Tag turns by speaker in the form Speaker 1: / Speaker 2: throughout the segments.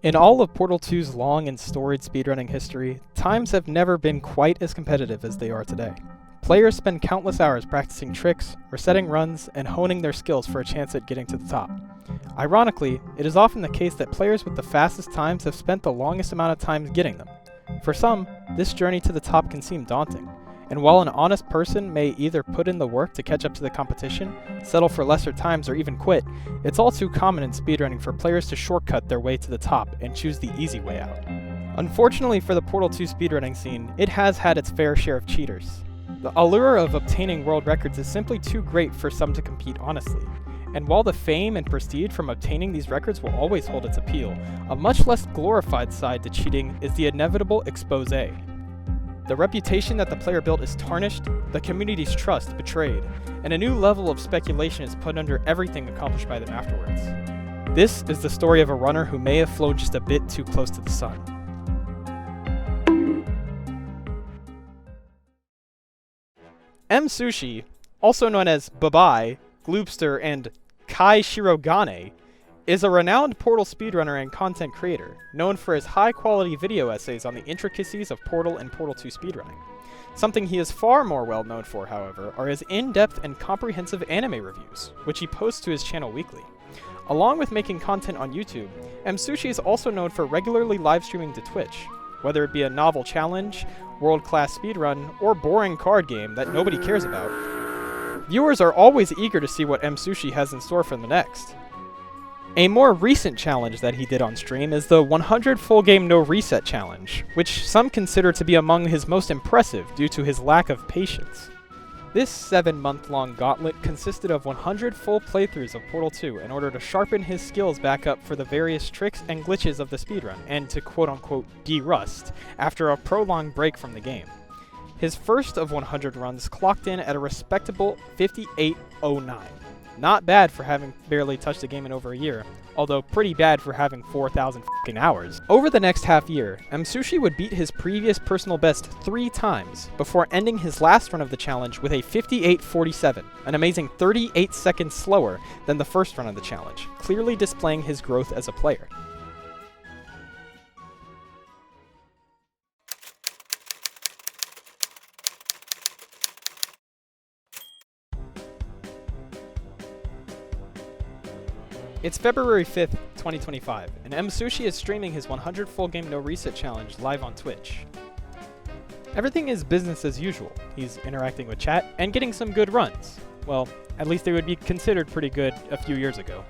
Speaker 1: In all of Portal 2's long and storied speedrunning history, times have never been quite as competitive as they are today. Players spend countless hours practicing tricks, resetting runs, and honing their skills for a chance at getting to the top. Ironically, it is often the case that players with the fastest times have spent the longest amount of time getting them. For some, this journey to the top can seem daunting, and while an honest person may either put in the work to catch up to the competition, settle for lesser times, or even quit, it's all too common in speedrunning for players to shortcut their way to the top and choose the easy way out. Unfortunately for the Portal 2 speedrunning scene, it has had its fair share of cheaters. The allure of obtaining world records is simply too great for some to compete honestly. And while the fame and prestige from obtaining these records will always hold its appeal, a much less glorified side to cheating is the inevitable expose. The reputation that the player built is tarnished, the community's trust betrayed, and a new level of speculation is put under everything accomplished by them afterwards. This is the story of a runner who may have flown just a bit too close to the sun. Msushi, also known as Babai, Gloopster, and Kai Shirogane, is a renowned Portal speedrunner and content creator, known for his high-quality video essays on the intricacies of Portal and Portal 2 speedrunning. Something he is far more well known for, however, are his in-depth and comprehensive anime reviews, which he posts to his channel weekly. Along with making content on YouTube, Msushi is also known for regularly live-streaming to Twitch, whether it be a novel challenge, world-class speedrun, or boring card game that nobody cares about. Viewers are always eager to see what Msushi has in store for the next. A more recent challenge that he did on stream is the 100 full game no reset challenge, which some consider to be among his most impressive due to his lack of patience. This 7-month-long gauntlet consisted of 100 full playthroughs of Portal 2 in order to sharpen his skills back up for the various tricks and glitches of the speedrun, and to quote-unquote de-rust after a prolonged break from the game. His first of 100 runs clocked in at a respectable 58.09. Not bad for having barely touched the game in over a year, although pretty bad for having 4,000 f***ing hours. Over the next half year, Msushi would beat his previous personal best 3 times before ending his last run of the challenge with a 58.47, an amazing 38 seconds slower than the first run of the challenge, clearly displaying his growth as a player. It's February 5th, 2025, and Msushi is streaming his 100 full game no reset challenge live on Twitch. Everything is business as usual. He's interacting with chat and getting some good runs. Well, at least they would be considered pretty good a few years ago.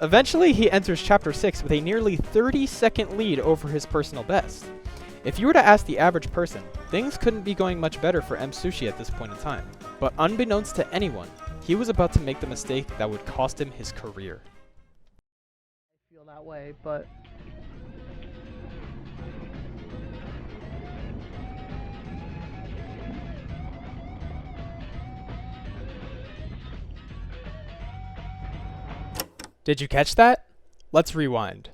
Speaker 1: Eventually, he enters Chapter 6 with a nearly 30-second lead over his personal best. If you were to ask the average person, things couldn't be going much better for Msushi at this point in time. But unbeknownst to anyone, he was about to make the mistake that would cost him his career.
Speaker 2: I feel that way, but
Speaker 1: Did you catch that? Let's rewind.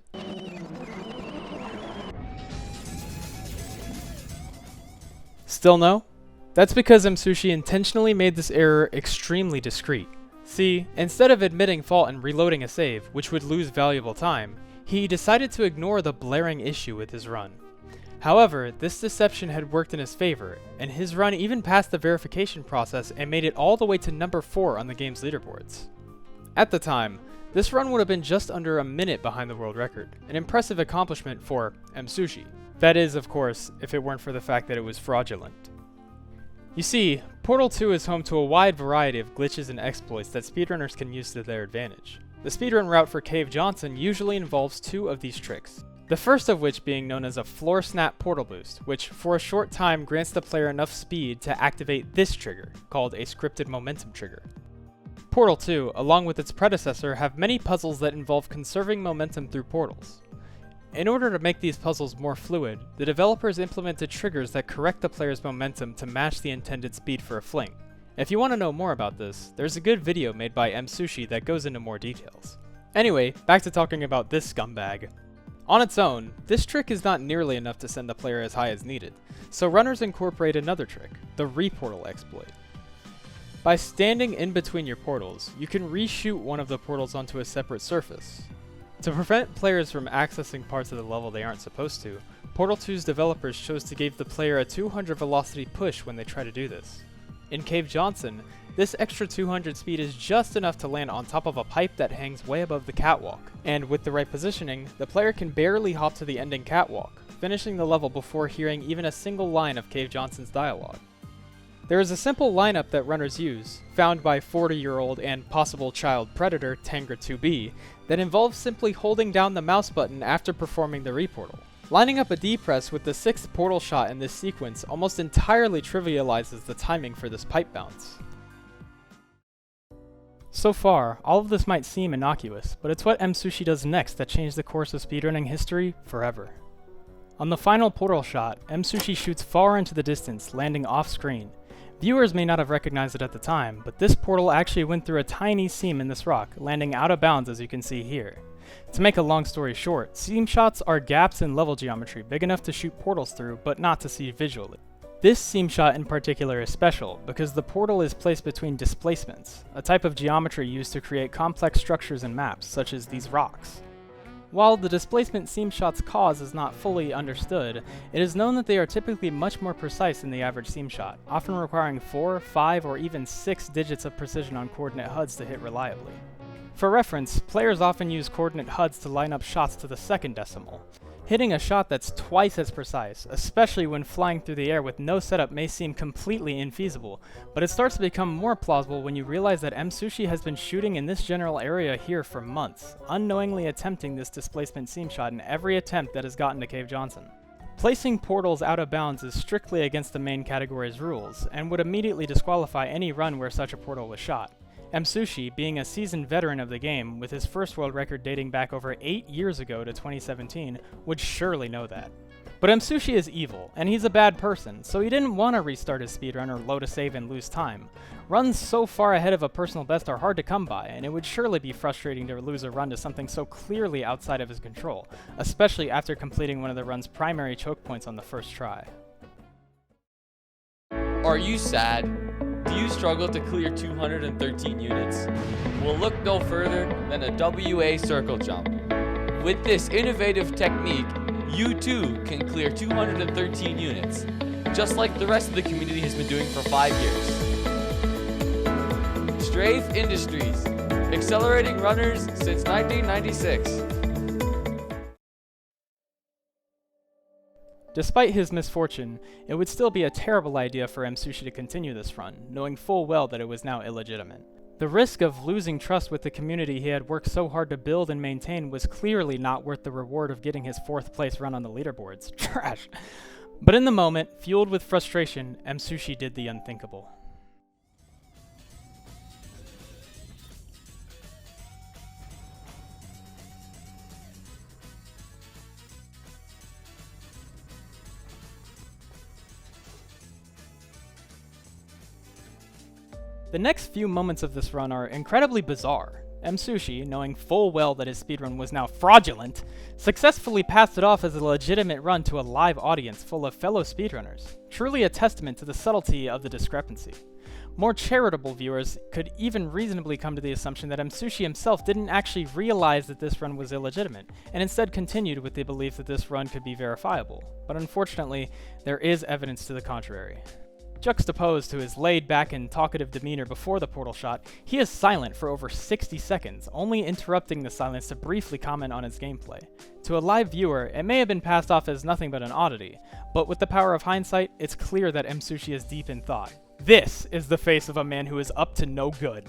Speaker 1: Still no? That's because Msushi intentionally made this error extremely discreet. See, instead of admitting fault and reloading a save, which would lose valuable time, he decided to ignore the blaring issue with his run. However, this deception had worked in his favor, and his run even passed the verification process and made it all the way to number 4 on the game's leaderboards. At the time, this run would have been just under a minute behind the world record, an impressive accomplishment for Msushi. That is, of course, if it weren't for the fact that it was fraudulent. You see, Portal 2 is home to a wide variety of glitches and exploits that speedrunners can use to their advantage. The speedrun route for Cave Johnson usually involves 2 of these tricks. The first of which being known as a floor snap portal boost, which for a short time grants the player enough speed to activate this trigger, called a scripted momentum trigger. Portal 2, along with its predecessor, have many puzzles that involve conserving momentum through portals. In order to make these puzzles more fluid, the developers implemented triggers that correct the player's momentum to match the intended speed for a fling. If you want to know more about this, there's a good video made by Msushi that goes into more details. Anyway, back to talking about this scumbag. On its own, this trick is not nearly enough to send the player as high as needed, so runners incorporate another trick, the reportal exploit. By standing in between your portals, you can reshoot one of the portals onto a separate surface. To prevent players from accessing parts of the level they aren't supposed to, Portal 2's developers chose to give the player a 200 velocity push when they try to do this. In Cave Johnson, this extra 200 speed is just enough to land on top of a pipe that hangs way above the catwalk, and with the right positioning, the player can barely hop to the ending catwalk, finishing the level before hearing even a single line of Cave Johnson's dialogue. There is a simple lineup that runners use, found by 40-year-old and possible child predator Tangra2B, that involves simply holding down the mouse button after performing the reportal. Lining up a D-press with the 6th portal shot in this sequence almost entirely trivializes the timing for this pipe bounce. So far, all of this might seem innocuous, but it's what Msushi does next that changed the course of speedrunning history forever. On the final portal shot, Msushi shoots far into the distance, landing off-screen. Viewers may not have recognized it at the time, but this portal actually went through a tiny seam in this rock, landing out of bounds as you can see here. To make a long story short, seam shots are gaps in level geometry big enough to shoot portals through, but not to see visually. This seam shot in particular is special, because the portal is placed between displacements, a type of geometry used to create complex structures in maps, such as these rocks. While the displacement seam shot's cause is not fully understood, it is known that they are typically much more precise than the average seam shot, often requiring 4, 5, or even 6 digits of precision on coordinate HUDs to hit reliably. For reference, players often use coordinate HUDs to line up shots to the second decimal. Hitting a shot that's twice as precise, especially when flying through the air with no setup, may seem completely infeasible, but it starts to become more plausible when you realize that Msushi has been shooting in this general area here for months, unknowingly attempting this displacement seam shot in every attempt that has gotten to Cave Johnson. Placing portals out of bounds is strictly against the main category's rules, and would immediately disqualify any run where such a portal was shot. Msushi, being a seasoned veteran of the game, with his first world record dating back over 8 years ago to 2017, would surely know that. But Msushi is evil, and he's a bad person, so he didn't want to restart his speedrun or load a save and lose time. Runs so far ahead of a personal best are hard to come by, and it would surely be frustrating to lose a run to something so clearly outside of his control, especially after completing one of the run's primary choke points on the first try.
Speaker 3: Are you sad? Do you struggle to clear 213 units? Well, look no further than a WA circle jump. With this innovative technique, you too can clear 213 units, just like the rest of the community has been doing for 5 years. Strafe Industries, accelerating runners since 1996.
Speaker 1: Despite his misfortune, it would still be a terrible idea for Msushi to continue this run, knowing full well that it was now illegitimate. The risk of losing trust with the community he had worked so hard to build and maintain was clearly not worth the reward of getting his 4th place run on the leaderboards. Trash! But in the moment, fueled with frustration, Msushi did the unthinkable. The next few moments of this run are incredibly bizarre. Msushi, knowing full well that his speedrun was now fraudulent, successfully passed it off as a legitimate run to a live audience full of fellow speedrunners, truly a testament to the subtlety of the discrepancy. More charitable viewers could even reasonably come to the assumption that Msushi himself didn't actually realize that this run was illegitimate, and instead continued with the belief that this run could be verifiable. But unfortunately, there is evidence to the contrary. Juxtaposed to his laid-back and talkative demeanor before the portal shot, he is silent for over 60 seconds, only interrupting the silence to briefly comment on his gameplay. To a live viewer, it may have been passed off as nothing but an oddity, but with the power of hindsight, it's clear that Msushi is deep in thought. This is the face of a man who is up to no good.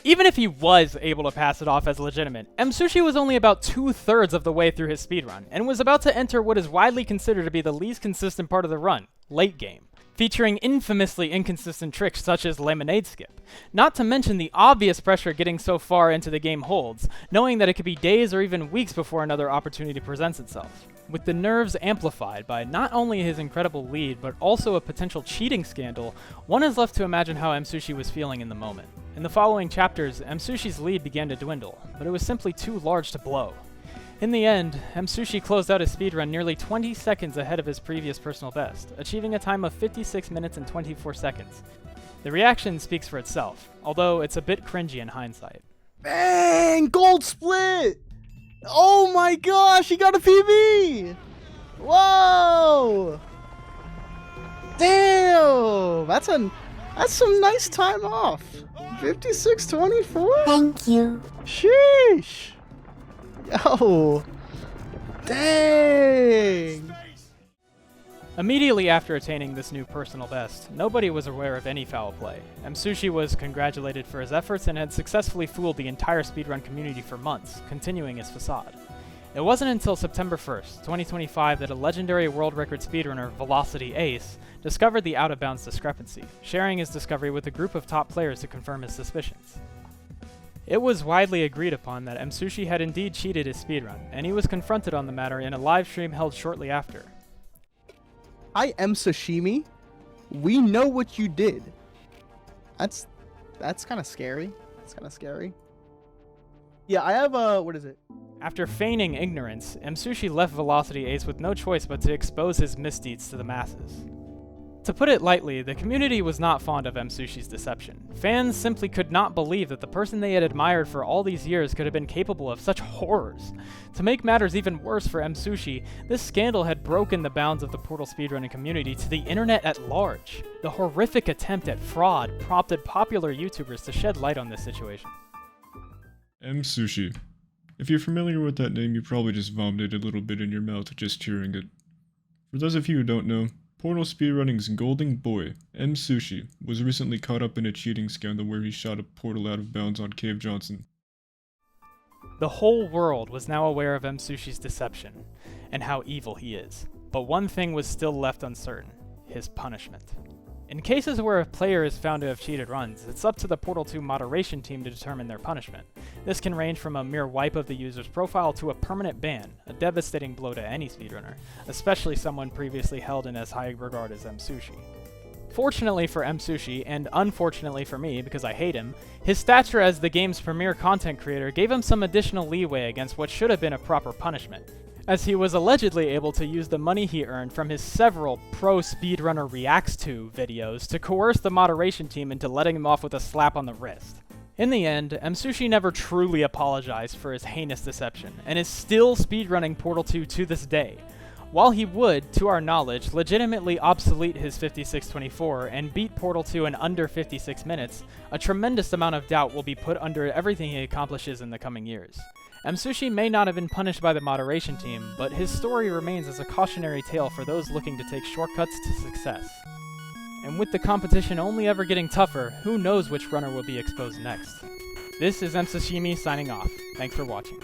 Speaker 1: Even if he was able to pass it off as legitimate, Msushi was only about 2/3 of the way through his speedrun, and was about to enter what is widely considered to be the least consistent part of the run, late game, featuring infamously inconsistent tricks such as Lemonade Skip. Not to mention the obvious pressure getting so far into the game holds, knowing that it could be days or even weeks before another opportunity presents itself. With the nerves amplified by not only his incredible lead, but also a potential cheating scandal, one is left to imagine how Msushi was feeling in the moment. In the following chapters, Msushi's lead began to dwindle, but it was simply too large to blow. In the end, Msushi closed out his speedrun nearly 20 seconds ahead of his previous personal best, achieving a time of 56 minutes and 24 seconds. The reaction speaks for itself, although it's a bit cringy in hindsight.
Speaker 4: Bang! Gold split!
Speaker 2: Oh my gosh, he got a PB! Whoa! Damn! That's some nice time off. 56-24?
Speaker 4: Thank you.
Speaker 2: Sheesh! Yo! Dang!
Speaker 1: Immediately after attaining this new personal best, nobody was aware of any foul play. Msushi was congratulated for his efforts and had successfully fooled the entire speedrun community for months, continuing his facade. It wasn't until September 1st, 2025 that a legendary world record speedrunner, Velocity Ace, discovered the out-of-bounds discrepancy, sharing his discovery with a group of top players to confirm his suspicions. It was widely agreed upon that Msushi had indeed cheated his speedrun, and he was confronted on the matter in a live stream held shortly after.
Speaker 2: I am Msashimi. We know what you did. That's kind of scary. That's kind of scary. Yeah, I have what is it?
Speaker 1: After feigning ignorance, Msushi left Velocity Ace with no choice but to expose his misdeeds to the masses. To put it lightly, the community was not fond of Msushi's deception. Fans simply could not believe that the person they had admired for all these years could have been capable of such horrors. To make matters even worse for Msushi, this scandal had broken the bounds of the Portal speedrunning community to the internet at large. The horrific attempt at fraud prompted popular YouTubers to shed light on this situation.
Speaker 5: Msushi. If you're familiar with that name, you probably just vomited a little bit in your mouth just hearing it. For those of you who don't know, Portal speedrunning's golden boy, Msushi, was recently caught up in a cheating scandal where he shot a portal out of bounds on Cave Johnson.
Speaker 1: The whole world was now aware of Msushi's deception, and how evil he is. But one thing was still left uncertain: his punishment. In cases where a player is found to have cheated runs, it's up to the Portal 2 moderation team to determine their punishment. This can range from a mere wipe of the user's profile to a permanent ban, a devastating blow to any speedrunner, especially someone previously held in as high regard as Msushi. Fortunately for Msushi, and unfortunately for me because I hate him, his stature as the game's premier content creator gave him some additional leeway against what should have been a proper punishment, as he was allegedly able to use the money he earned from his several Pro Speedrunner Reacts To videos to coerce the moderation team into letting him off with a slap on the wrist. In the end, Msushi never truly apologized for his heinous deception, and is still speedrunning Portal 2 to this day. While he would, to our knowledge, legitimately obsolete his 56-24 and beat Portal 2 in under 56 minutes, a tremendous amount of doubt will be put under everything he accomplishes in the coming years. Msushi may not have been punished by the moderation team, but his story remains as a cautionary tale for those looking to take shortcuts to success. And with the competition only ever getting tougher, who knows which runner will be exposed next. This is Msashimi signing off. Thanks for watching.